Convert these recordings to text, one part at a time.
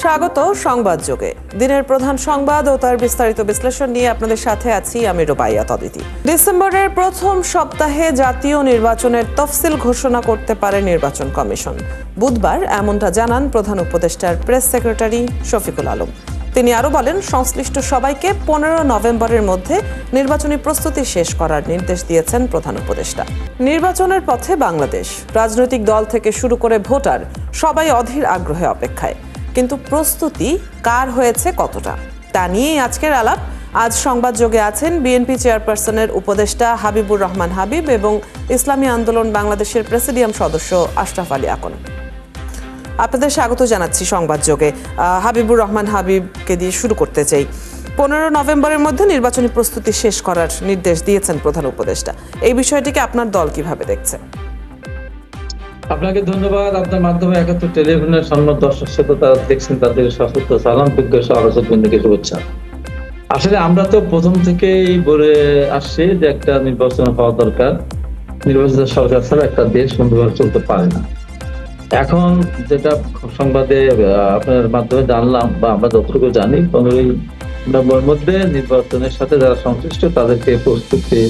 স্বাগত সংবাদ যোগে। দিনের প্রধান সংবাদ ও তার বিস্তারিত বিশ্লেষণ নিয়ে আপনাদের সাথে আছি আমি রুবাইয়াত অদিতি। ডিসেম্বরের প্রথম সপ্তাহে জাতীয় নির্বাচনের তফসিল ঘোষণা করতে পারে নির্বাচন কমিশন। বুধবার এমনটা জানান প্রধান উপদেষ্টার প্রেস সেক্রেটারি শফিকুল আলম। তিনি আরও বলেন, সংশ্লিষ্ট সবাইকে 15 নভেম্বরের মধ্যে নির্বাচনী প্রস্তুতি শেষ করার নির্দেশ দিয়েছেন প্রধান উপদেষ্টা। নির্বাচনের পথে বাংলাদেশ। রাজনৈতিক দল থেকে শুরু করে ভোটার সবাই অধীর আগ্রহে অপেক্ষায়, কিন্তু প্রস্তুতি কার হয়েছে কতটা তা নিয়েই আজকের আলাপ। আজ সংবাদ যোগে আছেন বিএনপি চেয়ারপারসনের উপদেষ্টা হাবিবুর রহমান হাবিব এবং ইসলামী আন্দোলন বাংলাদেশের প্রেসিডিয়াম সদস্য আশরাফ আলী আকন। আপনাদের স্বাগত জানাচ্ছি সংবাদ যোগে। হাবিবুর রহমান হাবিবকে দিয়ে শুরু করতে চাই। 15 নভেম্বরের মধ্যে নির্বাচনী প্রস্তুতি শেষ করার নির্দেশ দিয়েছেন প্রধান উপদেষ্টা। এই বিষয়টিকে আপনার দল কিভাবে দেখছে? আপনাকে ধন্যবাদ। আপনার মাধ্যমে 71 টেলিভিশনের সম্মান দর্শক শ্রোতা তারা দেখছেন, তাদের সশস্ত্র সালাম, বিজ্ঞাস আলোচক বন্ধুকে শুভেচ্ছা। আসলে আমরা তো প্রথম থেকেই বলে আসছি যে একটা নির্বাচন হওয়া দরকার। নির্বাচিত সরকার ছাড়া একটা দেশ সুন্দরভাবে চলতে পারে না। এখন যেটা সংবাদে আপনার মাধ্যমে জানলাম বা আমরা যতটুকু জানি, 15 নভেম্বরের মধ্যে নির্বাচনের সাথে যারা সংশ্লিষ্ট তাদেরকে প্রস্তুতি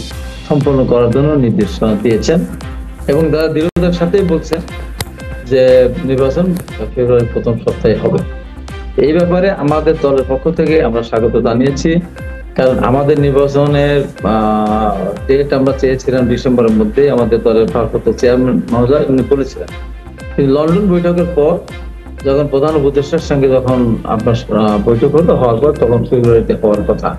সম্পন্ন করার জন্য নির্দেশনা দিয়েছেন এবং তারা দৃঢ়তার সাথেই বলছেন যে নির্বাচন ফেব্রুয়ারির প্রথম সপ্তাহে হবে। এই ব্যাপারে আমাদের দলের পক্ষ থেকে আমরা স্বাগত জানিয়েছি, কারণ আমাদের নির্বাচনের ডেট আমরা চেয়েছিলাম ডিসেম্বরের মধ্যে। আমাদের দলের ভারপ্রাপ্ত চেয়ারম্যান মহোদয় উনি বলেছিলেন, কিন্তু লন্ডন বৈঠকের পর যখন প্রধান উপদেষ্টার সঙ্গে যখন আপনার বৈঠক হওয়ার পর তখন ফেব্রুয়ারিতে হওয়ার কথা,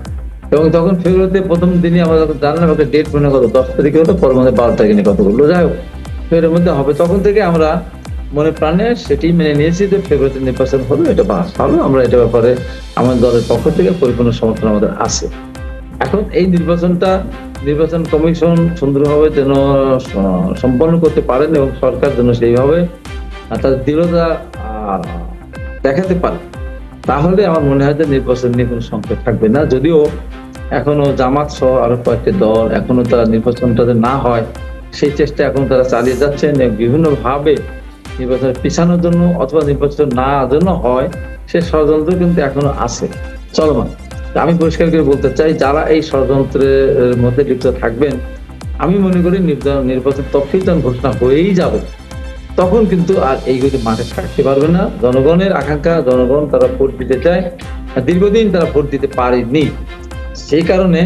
এবং তখন ফেব্রুয়ারিতে প্রথম দিনই আমরা যখন জানলাম একটা ডেট মনে কত 10 তারিখে হতো, পর মধ্যে 12 তারিখে নিয়ে কত বললো, যাই হোক ফেব্রুয়ারির মধ্যে হবে। তখন থেকে আমরা মনে প্রাণে সেটি মেনে নিয়েছি যে ফেব্রুয়ারিতে নির্বাচন হবে, এটা ভালো। আমরা এটা ব্যাপারে আমাদের দলের পক্ষ থেকে পরিপূর্ণ সমর্থন আমাদের আছে। এখন এই নির্বাচন কমিশন সুন্দরভাবে যেন সম্পন্ন করতে পারেন এবং সরকার যেন সেইভাবে তার দৃঢ়তা দেখাতে পারে, তাহলে আমার মনে হয় যে নির্বাচন নিয়ে কোনো সংকট থাকবে না। যদিও এখনো জামাত সহ আরো কয়েকটি দল এখনো তারা নির্বাচনটা না হয় সেই চেষ্টা এখন তারা চালিয়ে যাচ্ছেন এবং বিভিন্নভাবে নির্বাচন পিছানোর জন্য অথবা নির্বাচন না জন্য হয় সে ষড়যন্ত্র কিন্তু এখনো আছে চলমান। আমি পরিষ্কার করে বলতে চাই, যারা এই ষড়যন্ত্রের মধ্যে লিপ্ত থাকবেন, আমি মনে করি নির্বাচন তফসিল যখন ঘোষণা হয়েই যাবে তখন কিন্তু আর এইগুলি মাঠে থাকতে পারবে না। জনগণের আকাঙ্ক্ষা, জনগণ তারা ভোট দিতে চায়, দীর্ঘদিন তারা ভোট দিতে পারেনি। সেই কারণে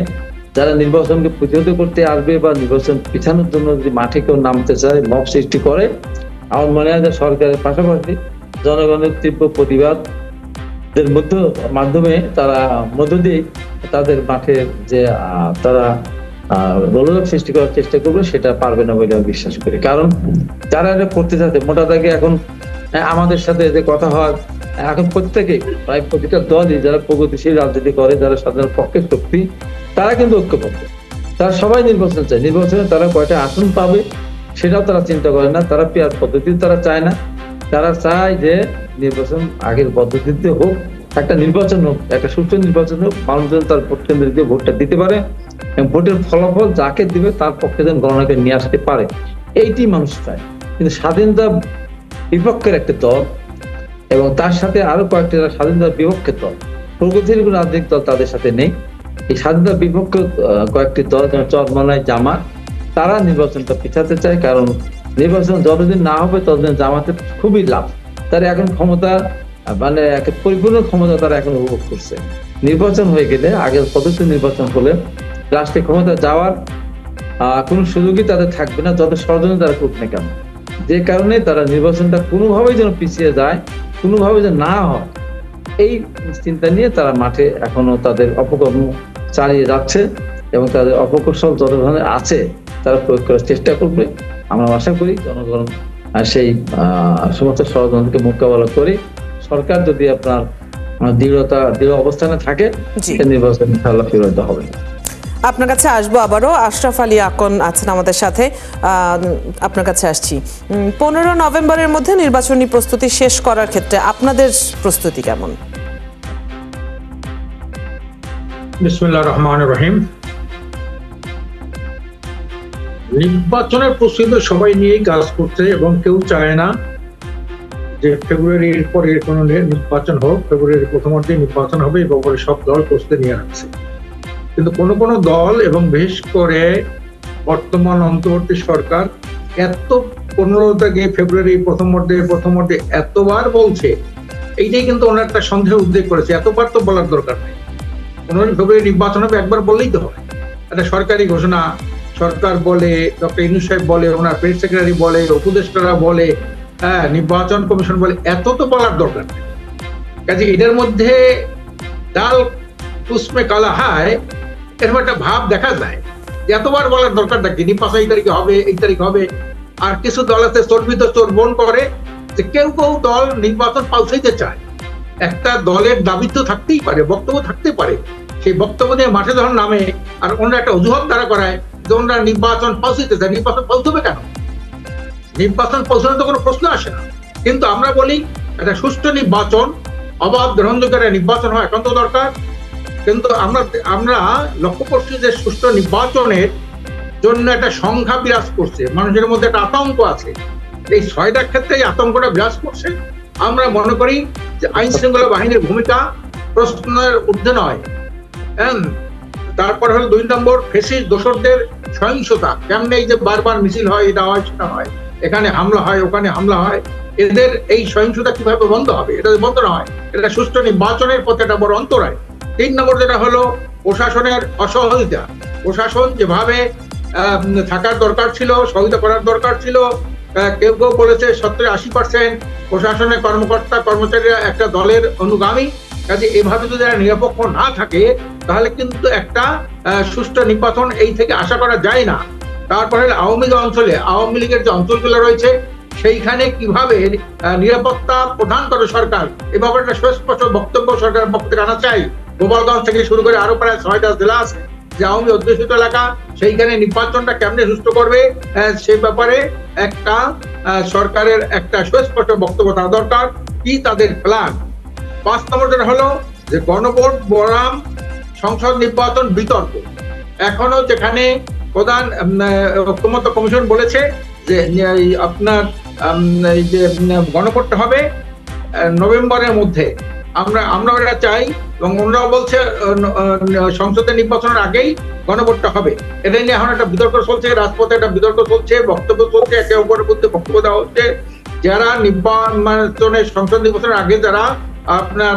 যারা নির্বাচনকে প্রতিহত করতে আসবে বা নির্বাচন পিছানোর জন্য যদি মাঠে কেউ নামতে চায়, মব সৃষ্টি করে, আমার মনে হয় যে সরকারের পাশাপাশি জনগণের তীব্র প্রতিবাদের মাধ্যমে তারা মধ্য দিয়ে তাদের মাঠে যে তারা গোলযোগ সৃষ্টি করার চেষ্টা করবে সেটা পারবে না বলে আমি বিশ্বাস করি। কারণ যারা এটা করতে চাচ্ছে মোটা দাগে এখন আমাদের সাথে যে কথা হয়, এখন প্রত্যেকেই প্রায় প্রতিটা দলই যারা প্রগতিশীল রাজনীতি করে, যারা সাধারণ পক্ষের শক্তি, তারা কিন্তু ঐক্যবদ্ধ। তারা সবাই নির্বাচন চায়। নির্বাচনে তারা কয়টা আসন পাবে সেটাও তারা চিন্তা করে না, তারা পেয়ার পদ্ধতি তারা চায় না। তারা চায় যে নির্বাচন আগের পদ্ধতিতে হোক, একটা নির্বাচন হোক, একটা সুষ্ঠু নির্বাচন হোক, মানুষজন তার ভোট কেন্দ্রে গিয়ে ভোটটা দিতে পারে এবং ভোটের ফলাফল যাকে দিবে তার পক্ষে যেন গণনাকে নিয়ে আসতে পারে, এইটি মানুষ চায়। কিন্তু স্বাধীনতা বিপক্ষের একটা দল এবং তার সাথে আরো কয়েকটি স্বাধীনতার বিপক্ষের দল, প্রগতির রাজনৈতিক দল তাদের সাথে নেই। এই স্বাধীনতার বিপক্ষে কয়েকটি দল যেমন চরমনাই, জামাত, তারা নির্বাচনটা পিছাতে চায়। কারণ নির্বাচন যতদিন না হবে ততদিন জামাতের খুবই লাভ। তারা এখন ক্ষমতা মানে পরিপূর্ণ ক্ষমতা তারা এখন উপভোগ করছে। নির্বাচন হয়ে গেলে, আগের পদ্ধতি নির্বাচন হলে রাষ্ট্রীয় ক্ষমতা যাওয়ার কোনো সুযোগই তাদের থাকবে না, যত ষড়যন্ত্র তারা করুক না কেন। যে কারণে তারা নির্বাচনটা কোনোভাবেই যেন পিছিয়ে যায়, কোনোভাবে যেন না হয়, এই চিন্তা নিয়ে তারা মাঠে এখনো তাদের অপকর্ম চালিয়ে যাচ্ছে এবং তাদের অপকৌশল যত ধরনের আছে তারা প্রয়োগ করার চেষ্টা করবে। আমরা আশা করি জনগণ সেই সমস্ত ষড়যন্ত্রকে মোকাবেলা করে সরকার যদি আপনার দৃঢ় অবস্থানে থাকে, নির্বাচন ইনশাআল্লাহ ফেরত হবে। আপনার কাছে আসবো আবারও। আশরাফ আলী আকন আছেন আমাদের সাথে, আপনার কাছে আসছি। 15 নভেম্বরের মধ্যে নির্বাচনী প্রস্তুতি শেষ করার ক্ষেত্রে আপনাদের প্রস্তুতি কেমন? বিসমিল্লাহির রহমানির রহিম। নির্বাচনের প্রস্তুতি সবাই নিয়েই কাজ করছে এবং কেউ চায় না যে ফেব্রুয়ারির পরে কোনো নির্বাচন হোক, ফেব্রুয়ারির প্রথমার্ধে নির্বাচন হবে এই ব্যাপারে সব দল প্রস্তুতি নিয়ে রাখছে। কিন্তু কোনো দল এবং বিশেষ করে বর্তমান অন্তর্বর্তী সরকার এত 15 থেকে ফেব্রুয়ারি প্রথমার্ধে এতবার বলছে, এইটাই কিন্তু ওনার একটা সন্দেহ উদ্বেগ করেছে। এতবার তো বলার দরকার নেই। 15 ফেব্রুয়ারি নির্বাচন হবে, একবার বললেই তো হয়। একটা সরকারি ঘোষণা সরকার বলে, ডক্টর ইউনূস সাহেব বলে, ওনার প্রেস সেক্রেটারি বলে, উপদেষ্টারা বলে, নির্বাচন কমিশন বলে, এত তো বলার দরকার নেই। কাজে এটার মধ্যে ডাল কুসমে কালা হায় এরকম একটা ভাব দেখা যায়। এতবার বলার দরকারটা কি? নির্বাচন এই তারিখে হবে, এই তারিখ হবে। আর কিছু দল আছে চর্বিত চর্বণ করে যে কেউ দল নির্বাচন পাল্টাইতে চায়। একটা দলের দাবি তো থাকতেই পারে, বক্তব্য থাকতে পারে, সেই বক্তব্য নিয়ে মাঠে যখন নামে আর ওনারা একটা অজুহাত দ্বারা করায় যে ওনারা নির্বাচন পাল্টাইতে চায়। নির্বাচন পাল্টাবে কেন? নির্বাচন পাল্টানোর তো কোনো প্রশ্ন আসে না। কিন্তু আমরা বলি একটা সুষ্ঠু নির্বাচন, অবাধ গ্রহণযোগ্য নির্বাচন হয় একান্ত দরকার। কিন্তু আমরা লক্ষ্য করছি যে সুষ্ঠু নির্বাচনের জন্য একটা সংখ্যা বিরাজ করছে, মানুষের মধ্যে একটা আতঙ্ক আছে। এই 6টা ক্ষেত্রে এই আতঙ্কটা বিরাজ করছে। আমরা মনে করি যে আইন শৃঙ্খলা বাহিনীর ভূমিকা প্রশ্নের ঊর্ধ্বে নয়। তারপর হলো 2 নম্বর, ফেসিস্ট দোসরদের সহিংসতা। কেমনে এই যে বারবার মিছিল হয়, এটা হয় সেটা হয়, এখানে হামলা হয়, ওখানে হামলা হয়, এদের এই সহিংসতা কিভাবে বন্ধ হবে? এটা বন্ধ না হয়, এটা সুষ্ঠু নির্বাচনের পথে একটা বড় অন্তরায়। 3 নম্বর যেটা হলো প্রশাসনের অসহযোগিতা। প্রশাসন যেভাবে থাকার দরকার ছিল, সহযোগিতা করার দরকার ছিল, কেউ বলেছে 70-80% প্রশাসনের কর্মকর্তা কর্মচারীরা একটা দলের অনুগামী। কাজে এভাবে যদি নিরপেক্ষ না থাকে তাহলে কিন্তু একটা সুষ্ঠু নির্বাচন এই থেকে আশা করা যায় না। তারপরে আওয়ামী লীগের যে অঞ্চলগুলো রয়েছে সেইখানে কিভাবে নিরাপত্তা প্রদান করে সরকার, এ ব্যাপারে একটা সুস্পষ্ট বক্তব্য সরকারের পক্ষ থেকে আনা চাই। গোপালগঞ্জ থেকে শুরু করে আরো প্রায় 6টা জেলা আছে যে আওয়ামী অধ্যুষিত এলাকা, সেইখানে নির্বাচনটা কেমনে সুষ্ঠু করবে সে ব্যাপারে একটা সরকারের একটা সুস্পষ্ট বক্তব্য থাকা দরকার। কি তাদের প্ল্যান? 5 নম্বর যেটা হলো যে গণভোট বনাম সংসদ নির্বাচন বিতর্ক। এখনো যেখানে প্রধান ঐক্যমত্য কমিশন বলেছে যে আপনার এই যে গণভোটটা হবে নভেম্বরের মধ্যে, আমরা এটা চাই এবং ওনারাও বলছে সংসদের নির্বাচনের আগেই গণভোটটা হবে। এটা নিয়ে এখন একটা বিতর্ক চলছে, রাজপথে একটা বিতর্ক চলছে, বক্তব্য চলছে, একে অপরের মধ্যে বক্তব্য দেওয়া হচ্ছে। যারা নির্বাচনের সংসদ নির্বাচনের আগে যারা আপনার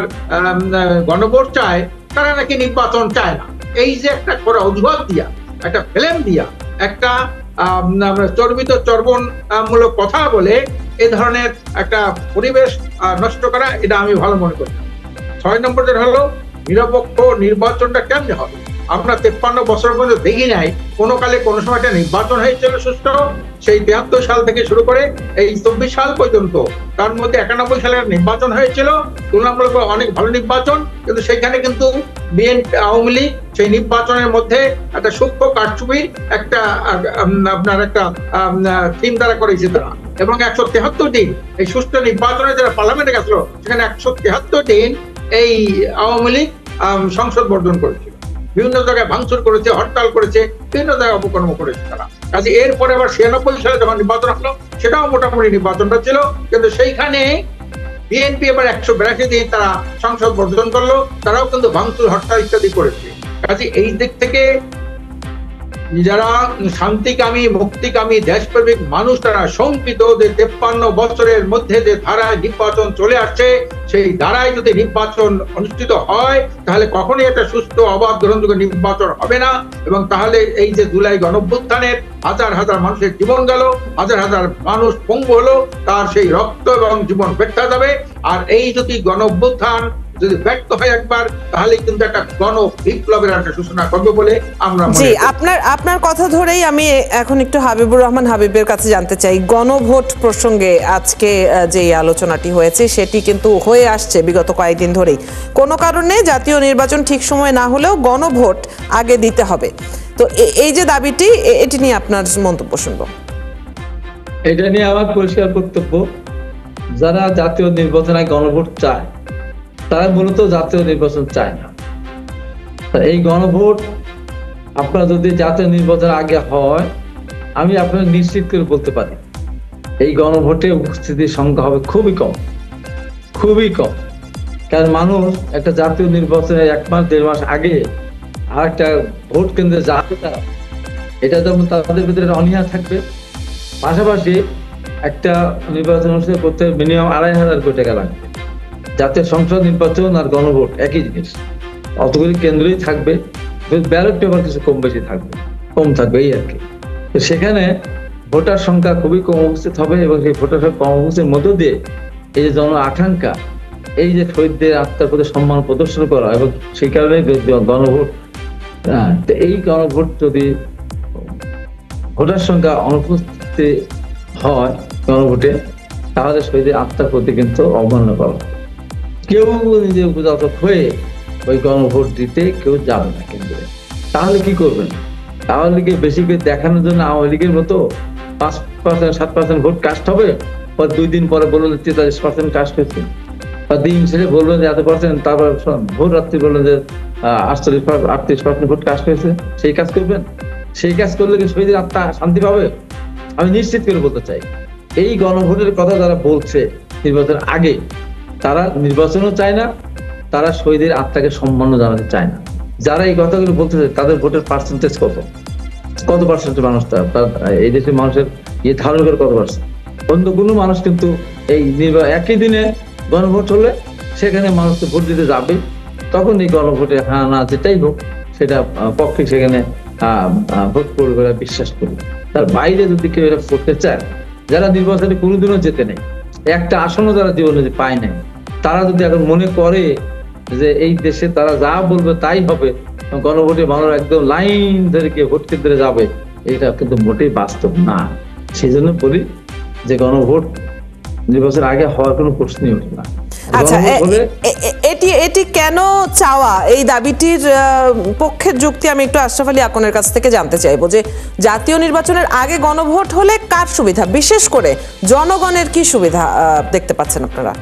গণভোট চায় তারা নাকি নির্বাচন চায় না। এই যে একটা করা অজুহাত দিয়া, একটা ফিল্ম দিয়া, একটা চর্বিত চর্বণ মূলক কথা বলে এ ধরনের একটা পরিবেশ নষ্ট করা, এটা আমি ভালো মনে করি। 6 নম্বর যেটা হলো নিরপেক্ষ নির্বাচনটা কেমনে হবে? আমরা 53 বছর পর্যন্ত দেখি নাই কোনো কালে কোনো সময় একটা নির্বাচন হয়েছিল সুষ্ঠু। সেই 73 সাল থেকে শুরু করে এই 24 সাল পর্যন্ত, তার মধ্যে 91 সালের নির্বাচন হয়েছিল, তুলনামূলক অনেক ভালো নির্বাচন। কিন্তু সেখানে কিন্তু বিএনপি আওয়ামী লীগ সেই নির্বাচনের মধ্যে একটা সূক্ষ্ম কারচুপি একটা আপনার একটা থিম দ্বারা করেছে তারা। এবং 173 দিন এই সুষ্ঠু নির্বাচনে যারা পার্লামেন্টে গেছিল সেখানে 173 দিন এই আওয়ামী লীগ সংসদ বর্জন করেছিল, বিভিন্ন জায়গায় ভাঙচুর করেছে, হরতাল করেছে, বিভিন্ন জায়গায় অপকর্ম করেছে তারা। কাজে এরপরে আবার 96 সালে যখন নির্বাচন হলো সেটাও মোটামুটি নির্বাচনটা ছিল, কিন্তু সেইখানে বিএনপি এবার 182 দিন তারা সংসদ বর্জন করলো, তারাও কিন্তু ভাঙচুর, হরতাল ইত্যাদি করেছে। কাজে এই দিক থেকে যারা শান্তিকামী, মুক্তিকামী, দেশপ্রেমিক মানুষ তারা শঙ্কিত যে 53 বছরের মধ্যে যে ধারায় নির্বাচন চলে আসছে সেই ধারায় যদি নির্বাচন অনুষ্ঠিত হয় তাহলে কখনোই একটা সুস্থ অবাধ গ্রহণযোগ্য নির্বাচন হবে না। এবং তাহলে এই যে জুলাই গণঅভ্যুত্থানের হাজার হাজার মানুষের জীবন গেল, হাজার হাজার মানুষ পঙ্গু হলো, তার সেই রক্ত এবং জীবন ব্যর্থ যাবে। আর এই যদি গণঅভ্যুত্থান যদি ব্যর্থ হয় একবার, তাহলে কিন্তু একটা গণ বিপ্লবের একটা সূচনা করবে বলে আমরা মনে করি। আপনার কথা ধরেই আমি এখন একটু হাবিবুর রহমান হাবিবের কাছে জানতে চাই, গণভোট প্রসঙ্গে আজকে যে আলোচনাটি হয়েছে সেটি কিন্তু হয়ে আসছে বিগত কয়েকদিন ধরেই। কোনো কারণে জাতীয় নির্বাচন ঠিক সময় না হলেও গণভোট আগে দিতে হবে, তো এই যে দাবিটি, এটি নিয়ে আপনার মন্তব্য শুনবো। এটা নিয়ে আমার পরিষ্কার বক্তব্য, যারা জাতীয় নির্বাচনে গণভোট চায় তারা মূলত জাতীয় নির্বাচন চায় না। এই গণভোট আপনার যদি জাতীয় নির্বাচন আগে হয়, আমি আপনার নিশ্চিত করে বলতে পারি এই গণভোটে উপস্থিতির সংখ্যা হবে খুবই কম, খুবই কম। কারণ মানুষ একটা জাতীয় নির্বাচনের 1 মাস 1.5 মাস আগে আর একটা ভোট কেন্দ্রে যাবে তারা, এটা যেমন তাদের ভিতরে অনীহা থাকবে। পাশাপাশি একটা নির্বাচন অনুষ্ঠিত করতে মিনিমাম 2,500 কোটি টাকা লাগবে। জাতীয় সংসদ নির্বাচন আর গণভোট একই জিনিস, অতগুলি কেন্দ্রই থাকবে, ব্যালট পেপার কিছু কম বেশি থাকবে, কম থাকবে এই আর কি। তো সেখানে ভোটার সংখ্যা খুবই কম উপস্থিত হবে এবং সেই ভোটার সংখ্যা কম উপস্থিতির মধ্য দিয়ে এই যে জন আকাঙ্ক্ষা, এই যে শহীদদের আত্মার প্রতি সম্মান প্রদর্শন করা, এবং সেই কারণে গণভোট, তো এই গণভোট যদি ভোটার সংখ্যা অনুপস্থিত হয় গণভোটে, তাহলে শহীদের আত্মার প্রতি কিন্তু অবমাননা করা হবে। কেউ নিজে উপজাত হয়ে ওই গণভোট দিতে কেউ যাবে না কেন্দ্রে। তাহলে কি করবেন? তাহলে কি বেশি করে দেখানোর জন্য আওয়ামী লীগের মতো 5% 7% ভোট কাস্ট হবে, পর 2 দিন পরে বললেন 43% কাস্ট হয়েছে, বা দিন শেষে বললেন যে এত পার্সেন্ট, তারপর ভোর রাত্রি বললেন যে 38% ভোট কাস্ট হয়েছে। সেই কাজ করবেন? সেই কাজ করলে কি শহীদের আত্মা শান্তি পাবে? আমি নিশ্চিত করে বলতে চাই, এই গণভোটের কথা যারা বলছে নির্বাচনের আগে, তারা নির্বাচনও চায় না, তারা শহীদের আত্মাকে সম্মান জানাতে চায় না। যারা এই কথাগুলো বলতেছে তাদের ভোটের পার্সেন্টেজ কত পার্সেন্ট মানুষ, তার এই দেশের মানুষের ধারণ করে কত পার্সেন্ট? অন্য কোনো মানুষ কিন্তু এই একই দিনে গণভোট হলে সেখানে মানুষ তো ভোট দিতে যাবে, তখন এই গণভোটে হ্যাঁ না যেটাই হোক সেটা পক্ষে সেখানে ভোট করবে বলে বিশ্বাস করবে। তার বাইরে যদি কেউ এটা করতে চায়, যারা নির্বাচনে কোনোদিনও যেতে নেই, একটা আসনও যারা জীবনে পায় নাই, তারা যদি এখন মনে করে যে এই দেশে তারা যা বলবে তাই হবে, গণভোটে মানুষ একদম লাইন ধরে গিয়ে ভোট কেন্দ্রে যাবে, এটা কিন্তু মোটেই বাস্তব না। সেই জন্য বলি যে গণভোট নির্বাচনের আগে হওয়ার কোনো প্রশ্নই ওঠে না। আচ্ছা, এটি কেন চাওয়া, এই দাবিটির পক্ষের যুক্তি আমি একটু আশরাফ আলী আকনের কাছ থেকে জানতে চাইবো যে জাতীয় নির্বাচনের আগে গণভোট হলে কার সুবিধা, বিশেষ করে জনগণের কি সুবিধা দেখতে পাচ্ছেন আপনারা?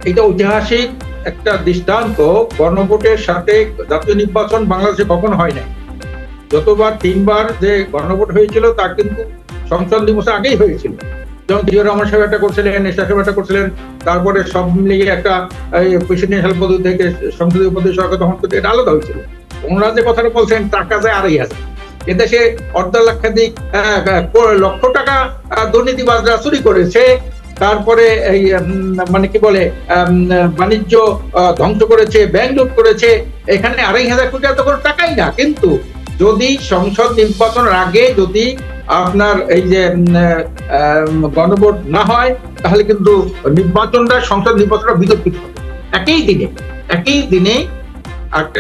এটা ঐতিহাসিক একটা দৃষ্টান্ত। গণভোটের সাথে জাতীয় নির্বাচন বাংলাদেশে কখনো হয় নাই। যতবার 3বার যে গণভোট হয়েছিল তা কিন্তু সংসদ দিবসের আগেই হয়েছিল। যেমন জিয়াউর রহমান সাহেব একটা করছিলেন, এরশাদ সাহেব একটা করছিলেন, তারপরে সব মিলিয়ে একটা প্রেসিডেন্সিয়াল পদবি থেকে সংসদীয় পদে সরকার, তখন কিন্তু এটা আলাদা হয়েছিল। ওনারা যে কথাটা বলছেন টাকা যায় 2,500, এদেশে অর্ধলক্ষাধিক লক্ষ টাকা দুর্নীতিবাজরা চুরি করেছে, তারপরে এই মানে কি বলে বাণিজ্য ধ্বংস করেছে, ব্যাংক লুট করেছে। এখানে 2,500 কোটি তো কোনো টাকাই না। কিন্তু যদি সংসদ নির্বাচনের আগে যদি আপনার এই যে গণভোট না হয়, তাহলে কিন্তু নির্বাচনটা, সংসদ নির্বাচনটা বিতর্কিত হবে একই দিনে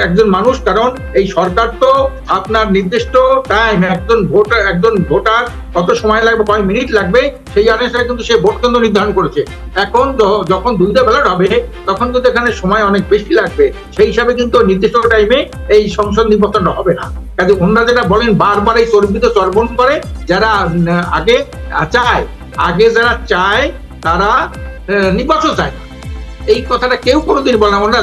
একজন মানুষ। কারণ এই সরকার তো আপনার নির্দিষ্ট টাইম, একজন ভোটার কত সময় লাগবে, কয় মিনিট লাগবে, সেই অনুসারে কিন্তু সে ভোট কেন্দ্র নির্ধারণ করেছে। এখন যখন 2টা ব্যালট হবে, তখন কিন্তু এখানে সময় অনেক বেশি লাগবে। সেই হিসাবে কিন্তু নির্দিষ্ট টাইমে এই সংসদ নির্বাচনটা হবে না। কাজে ওনারা যেটা বলেন, বারবার এই চর্বিত চর্বণ করে, যারা যারা চায় তারা নির্বাচন চায় না। এই কথাটা কেউ কোনোদিন বলে না।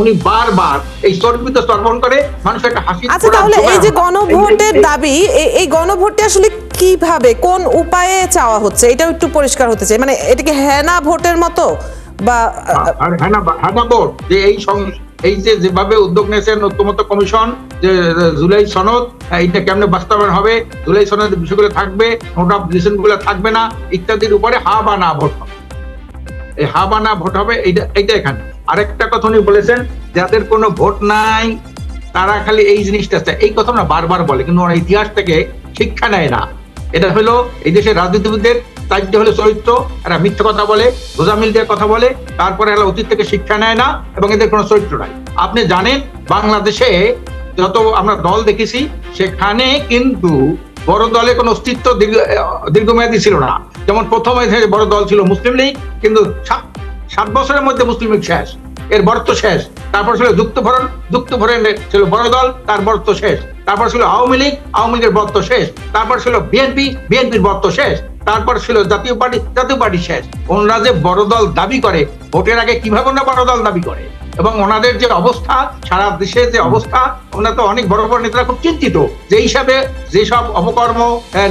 উনি বারবার এই চর্বিত চর্বণ করে মানুষের একটা হাসি। আচ্ছা, তাহলে এই যে গণভোটের দাবি, এই গণভোটটা আসলে কিভাবে, কোন উপায়ে চাওয়া হচ্ছে, এটাও একটু পরিষ্কার হতে চাই। মানে এটা কি হ্যানা ভোটের মতো, বা হ্যানা ভোট যে এই যে যেভাবে উদ্যোগ নিয়েছেন ঐক্যমত্য কমিশন, যে জুলাই সনদ, এইটা কেমনে বাস্তবায়ন হবে, জুলাই সনদের বিষয়গুলো থাকবে, নোট অফ ডিসিশন গুলো থাকবে না, ইত্যাদির উপরে হা বা না ভোট হবে। এই হা বা না ভোট হবে, এইটা এখানে। আরেকটা কথা উনি বলেছেন, যাদের কোনো ভোট নাই তারা খালি এই জিনিসটা চায়। এই কথা না বারবার বলে, কিন্তু ওরা ইতিহাস থেকে শিক্ষা নেয় না। এটা হলো এই দেশের রাজনীতিবিদদের দায়িত্ব, হলো চরিত্র। এরা মিথ্যা কথা বলে, গোজামিল দিয়ে কথা বলে, তারপরে এরা অতীত থেকে শিক্ষা নেয় না, এবং এদের কোনো চরিত্র নাই। আপনি জানেন, বাংলাদেশে যত আমরা দল দেখেছি, সেখানে কিন্তু বড় দলের কোনো অস্তিত্ব দীর্ঘমেয়াদী ছিল না। যেমন প্রথমে বড় দল ছিল মুসলিম লীগ, কিন্তু 7 বছরের মধ্যে মুসলিম লীগ শেষ, এর বরত্ব শেষ। তারপর ছিল যুক্তফ্রন্ট ছিল বড় দল, তার বরত্ব শেষ। তারপর ছিল আওয়ামী লীগের বরত্ব শেষ। তারপর ছিল বিএনপির বরত্ব শেষ। তারপর ছিল জাতীয় পার্টি শেষ। ওনারা যে বড় দল দাবি করে, ভোটের আগে কিভাবে না বড় দল দাবি করে, এবং ওনাদের যে অবস্থা, সারা দেশের যে অবস্থা, ওনারা তো অনেক বড় বড় নেতারা খুব চিন্তিত যে হিসাবে যেসব অপকর্ম,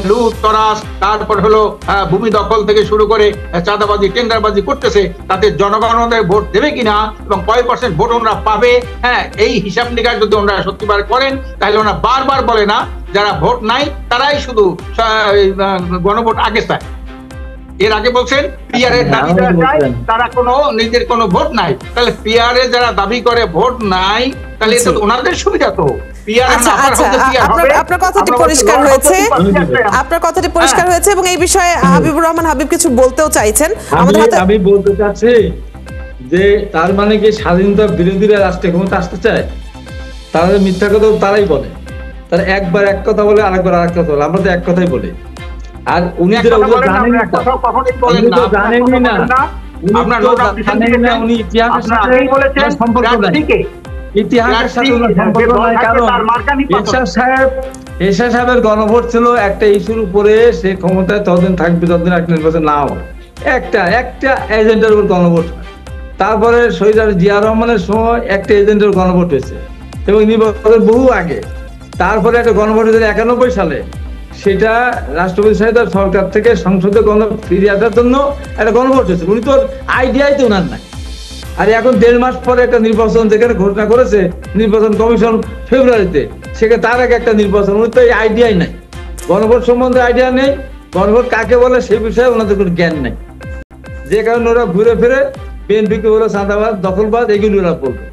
লুট তরাস, তারপর হলো ভূমি দখল থেকে শুরু করে চাঁদাবাজি টেন্ডারবাজি করতেছে, তাতে জনগণ ওদের ভোট দেবে কিনা এবং কয় % ভোট ওনারা পাবে, হ্যাঁ, এই হিসাব নিকাশ যদি ওনারা সত্যিবার করেন তাহলে ওনারা বারবার বলে না যারা ভোট নাই তারাই শুধু গণভোট আগে চায়। এর আগে বলছেন পিআর এর দাবি চায়, তারা কোনো নিজের কোনো ভোট নাই। তাহলে পিআর এ যারা দাবি করে ভোট নাই, তাহলে তো ওনাদের সুবিধা তো। আপনার কথাটি পরিষ্কার হয়েছে, আপনার কথাটি পরিষ্কার হয়েছে এবং এই বিষয়ে হাবিবুর রহমান হাবিব কিছু বলতেও চাইছেন। আমি বলতে চাচ্ছি যে তার মানে কি স্বাধীনতা বিরোধীরা রাষ্ট্রে ক্ষমতা আসতে চায়? তারা মিথ্যা কথা তারাই বলে, তারা একবার এক কথা বলে আরেকবার আরেক কথা বলে, আমরা তো এক কথাই বলি। আর উনি জানেনই না, উনি ইতিহাসের সাথে সম্পর্ক নাই, ইতিহাসের সাথে সম্পর্ক নাই। কারণ এরশাদ সাহেবের গণভোট ছিল একটা ইস্যুর উপরে, সে ক্ষমতায় ততদিন থাকবে যতদিন একটা নির্বাচন না হবে, একটা এজেন্ডার উপর গণভোট হয়। তারপরে শহীদ জিয়া রহমানের সময় একটা এজেন্ডার গণভোট হয়েছে এবং নির্বাচনের বহু আগে। তারপরে একটা গণভোট হয়েছে 91 সালে, সেটা রাষ্ট্রপতি সাহেব সরকার থেকে সংসদে ফিরিয়ে আসার জন্য একটা গণভোট হয়েছে। উনি তো আইডিয়াই তো ওনার নাই। আর এখন 1.5 মাস পরে একটা নির্বাচন যেখানে ঘোষণা করেছে নির্বাচন কমিশন ফেব্রুয়ারিতে, সেখানে তার আগে একটা নির্বাচন, উনি তো এই আইডিয়াই নাই, গণভোট সম্বন্ধে আইডিয়া নেই, গণভোট কাকে বলে সেই বিষয়ে ওনাদের কোনো জ্ঞান নেই। যে কারণে ওরা ঘুরে ফিরে বিএনপিকে ওরা চাঁদাবাদ দখলবাদ এগুলি ওরা বলবে।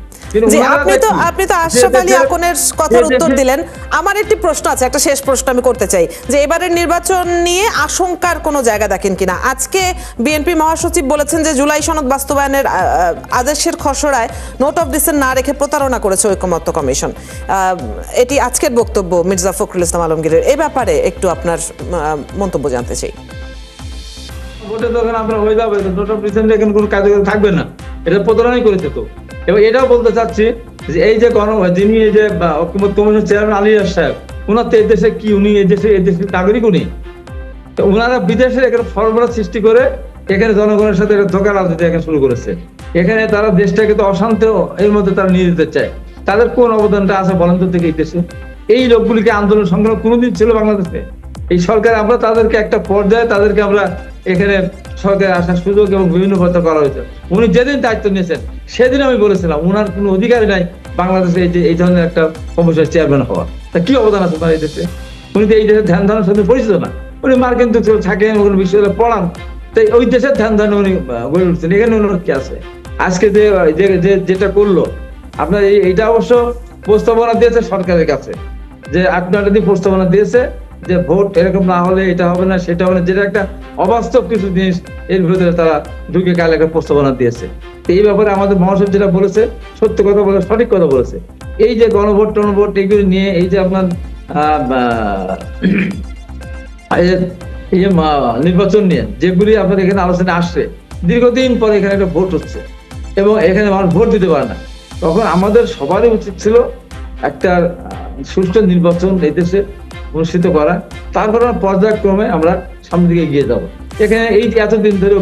আপনি তো আশরাফ আলী আকনের কথার উত্তর দিলেন। আমার একটি প্রশ্ন আছে, একটা শেষ প্রশ্ন আমি করতে চাই যে এবারের নির্বাচন নিয়ে আশঙ্কার কোনো জায়গা দেখেন কিনা? আজকে বিএনপি মহাসচিব বলেছেন যে জুলাই সনদ বাস্তবায়নের আদেশের খসড়ায় নোট অফ ডিসেন্ট না রেখে প্রতারণা করেছে ঐকমত্য কমিশন। এটি আজকের বক্তব্য মির্জা ফখরুল ইসলাম আলমগীরের। এই ব্যাপারে একটু আপনার মন্তব্য জানতে চাই। ভোটে যখন আপনার হয়ে যাবে নোট অফ ডিসেন্ট এখন কোনো কার্যকর থাকবে না, এটা প্রতারণাই করেছে তো। এবং এটাও বলতে চাচ্ছি যে এই যে যিনি এই যে ঐকমত্য কমিশন চেয়ারম্যান আলী সাহেব, ওনার তো এই দেশে কি, উনি এই দেশের নাগরিক, উনি তো ওনারা বিদেশে এখানে ফর্মুলা সৃষ্টি করে এখানে জনগণের সাথে ধোঁকা রাজনীতি এখানে শুরু করেছে। এখানে তারা দেশটাকে তো অশান্ত এর মধ্যে তারা নিয়ে যেতে চায়। তাদের কোন অবদানটা আছে বলেন তো থেকে এই দেশে? এই লোকগুলিকে আন্দোলন সংগ্রাম কোনোদিন ছিল বাংলাদেশে? এই সরকার আমরা তাদেরকে একটা পর্যায়ে তাদেরকে আমরা এখানে সরকারে আসার সুযোগ এবং বিভিন্ন কথা করা হয়েছে। উনি যেদিন দায়িত্ব নিয়েছেন সেদিন আমি বলেছিলাম ওনার কোনো অধিকারই নাই বাংলাদেশে এই ধরনের একটা কমিশনের চেয়ারম্যান হওয়া। তা কি অবদান আছে তার এই দেশে? উনি তো এই দেশের ধ্যান ধারণের সাথে পরিচিত না। উনি মার্কিন থাকেন, ওখানে বিশ্ববিদ্যালয়ে পড়ান, তাই ওই দেশের ধ্যান ধারণে উনি গড়ে উঠছেন। এখানে ওনার কি আছে? আজকে যেটা করলো আপনার এইটা অবশ্য প্রস্তাবনা দিয়েছে সরকারের কাছে, যে আপনারা যদি প্রস্তাবনা দিয়েছে যে ভোট এরকম না হলে এটা হবে না সেটা হবে না, যেটা একটা অবাস্তব কিছু জিনিস এর ভিতরে তারা ঢুকে কাল একটা প্রস্তাবনা দিয়েছে। এই ব্যাপারে আমাদের মহাসচিব যেটা বলেছে সত্য কথা বলে, সঠিক কথা বলেছে। এই যে গণভোট টনভোট এগুলি নিয়ে এই যে আপনার নির্বাচন নিয়ে যেগুলি আপনার এখানে আলোচনা আসছে, দীর্ঘদিন পরে এখানে একটা ভোট হচ্ছে এবং এখানে মানুষ ভোট দিতে পারে না, তখন আমাদের সবারই উচিত ছিল একটা সুষ্ঠু নির্বাচন এই দেশে অনুষ্ঠিত করা। তারপর পর্যায়ক্রমে আমরা সামনের দিকে এগিয়ে যাবো। এখানে এই যে এতদিন ধরে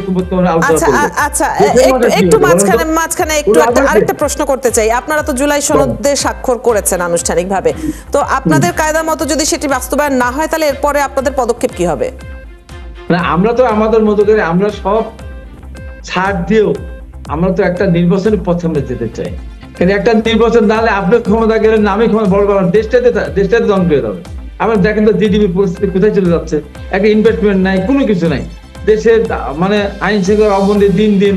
মাঝখানে একটু আরেকটা প্রশ্ন করতে চাই। আপনারা তো জুলাই সনদে স্বাক্ষর করেছেন আনুষ্ঠানিকভাবে, তো আপনাদের কায়দা মতো যদি সেটি বাস্তবায়ন না হয় তাহলে এরপরে আপনাদের পদক্ষেপ কি হবে? না, আমরা তো আমাদের মতো করে আমরা সব ছাড় দিয়েও আমরা তো একটা নির্বাচনের পথে আমরা যেতে চাই। কিন্তু একটা নির্বাচন না হলে আপনার ক্ষমতা গেলে নামে ক্ষমতা বড় বড় দেশটাতে ধ্বংস হয়ে যাবে। আমরা দেখেন তো জিডিপি পরিস্থিতি কোথায় চলে যাচ্ছে, একটা ইনভেস্টমেন্ট নাই, কোনো কিছু নাই, দেশের মানে আইন শৃঙ্খলা অবনতি দিন দিন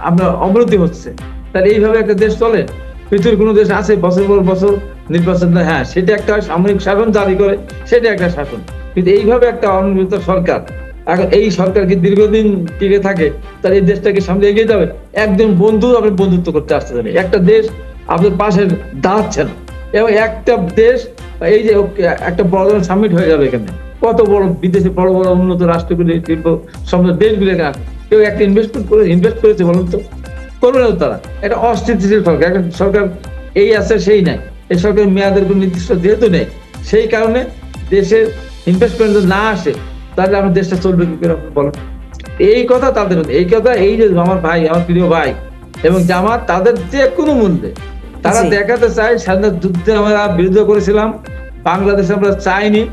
আপনার অবনতি হচ্ছে। তাহলে এইভাবে একটা দেশ চলে? পৃথিবীর কোনো দেশ আছে বছর পর বছর নির্বাচন? হ্যাঁ, সেটা একটা সামরিক শাসন জারি করে, সেটা একটা শাসন। কিন্তু এইভাবে একটা অনির্বাচিত সরকার, এখন এই সরকার কি দীর্ঘদিন টিকে থাকে? তাহলে এই দেশটাকে সামনে এগিয়ে যাবে? একজন বন্ধু আপনি বন্ধুত্ব করতে আসতে জানে, একটা দেশ আপনার পাশে দাঁড়াচ্ছে না, এবং একটা দেশ এই যে একটা বড় ধরনের সামিট হয়ে যাবে এখানে, কত বড় বিদেশে বড় বড় উন্নত রাষ্ট্রগুলি দেশগুলি এখানে কেউ একটা ইনভেস্ট করেছে বলুন তো? করবে না তারা। একটা অস্থিতিশীল সরকার, একটা সরকার এই আছে সেই নাই, এই সরকার মেয়াদের কোনো নির্দিষ্ট যেহেতু নেই, সেই কারণে দেশের ইনভেস্টমেন্ট না আসে তাহলে আমার দেশটা চলবে কি করে বলেন? এই কথা তাদের, এই কথা এই যে আমার ভাই, আমার প্রিয় ভাই এবং জামাত তাদের যে কোনো মূল্যে তারা জি। দেখাতে চায় স্বাধীনতা যুদ্ধে আমরা বিরোধিতা করেছিলাম, বাংলাদেশে আমরা চাইনি,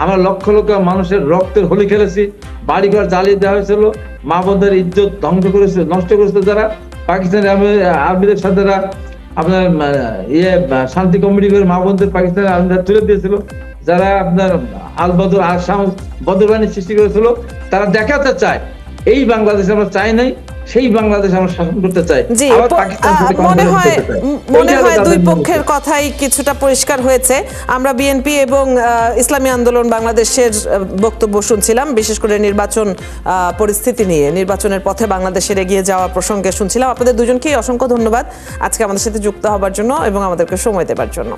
আমরা লক্ষ লক্ষ মানুষের রক্তের হোলি খেলেছি, বাড়িঘর জ্বালিয়ে দেওয়া হয়েছিল, মা বোনদের ইজ্জত ধ্বংস করেছে, নষ্ট করেছে যারা, পাকিস্তানি আর্মিদের সাথে যারা আপনার শান্তি কমিটি করে মা বোনদের পাকিস্তানি আর্মিরা তুলে দিয়েছিল, যারা আপনার আল বদর আসাম বদরবাণী সৃষ্টি করেছিল, তারা দেখাতে চায় এই বাংলাদেশ আমরা চাই নাই, সেই বাংলাদেশ আমরা শাসন করতে চাই। জি, আবার পাকিস্তানের সাথে মনে compromise হয় করতে চাই। মনে এইটা হয় হলো দুই তাদের পক্ষের মূল। কথাই কিছুটা পরিষ্কার হয়েছে। আমরা বিএনপি এবং ইসলামী আন্দোলন বাংলাদেশের বক্তব্য শুনছিলাম, বিশেষ করে নির্বাচন পরিস্থিতি নিয়ে, নির্বাচনের পথে বাংলাদেশের এগিয়ে যাওয়া প্রসঙ্গে শুনছিলাম। আপনাদের দুজনকেই অসংখ্য ধন্যবাদ আজকে আমাদের সাথে যুক্ত হবার জন্য এবং আমাদেরকে সময় দেবার জন্য।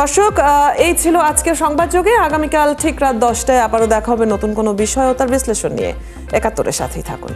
দর্শক, এই ছিল আজকের সংবাদযোগে। আগামীকাল ঠিক রাত 10টায় আবারও দেখা হবে নতুন কোনো বিষয় ও তার বিশ্লেষণ নিয়ে। ৭১-এর সাথেই থাকুন।